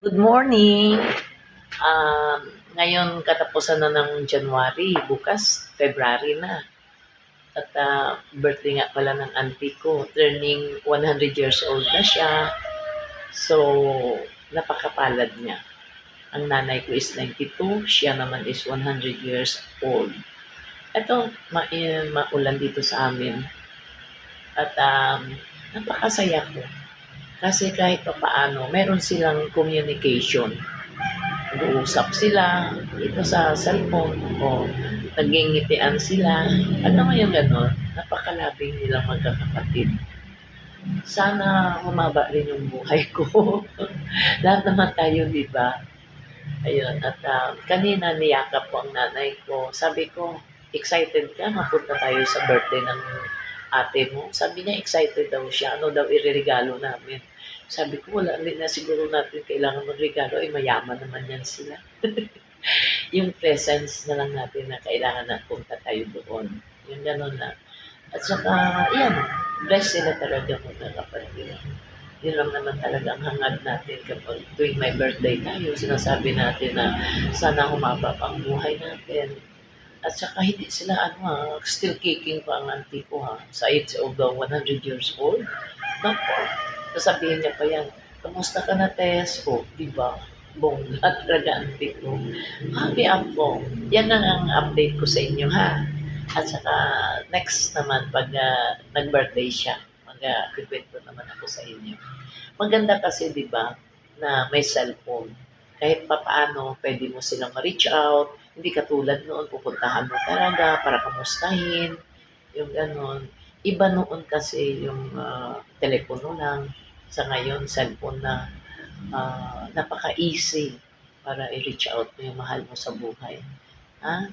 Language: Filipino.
Good morning. Ngayon katapusan na ng January, bukas February na. At birthday nga pala ng auntie ko, turning 100 years old na siya. So, napakapalad niya. Ang nanay ko is 92, siya naman is 100 years old. Ito, maulan dito sa amin. At napakasaya ko. Kasi kahit pa paano, meron silang communication. Nag-uusap sila ito sa cellphone o nagingitian sila. Alam mo yung gano'n, napakalabing nilang magkakapatid. Sana humaba rin yung buhay ko. Lahat naman tayo, di ba? Ayun, at kanina niyakap ko ang nanay ko. Sabi ko, excited ka? Mapunta tayo sa birthday ng ate mo. Sabi niya, excited daw siya. Ano daw ireregalo namin? Sabi ko, wala rin na siguro natin kailangan magregalo. Eh, mayaman naman yan sila. Yung presence na lang natin na kailangan na punta tayo doon. Yung gano'n na. At saka, yan, bless sila talaga mga kapatid. Yun lang naman talaga ang hangad natin kapag tuwing may birthday tayo, sinasabi natin na sana humaba pa ang buhay natin. At saka hindi sila still kicking pa ang auntie ko sa age of the 100 years old. Naku, sasabihin niya pa yan, kamusta ka na Tess? O, di ba? Bongga talaga auntie ko. Happy ako. Yan lang ang update ko sa inyo ha. At saka next naman pag nag-birthday siya, mag-kwento naman ako sa inyo. Maganda kasi 'di ba na may cellphone. Kahit papaano pwede mo silang ma-reach out, hindi katulad noon pupuntahan mo talaga para kamustahin, yung gano'n. Iba noon kasi yung telepono lang, sa ngayon cellphone na, napaka-easy para i-reach out mo yung mahal mo sa buhay, ha?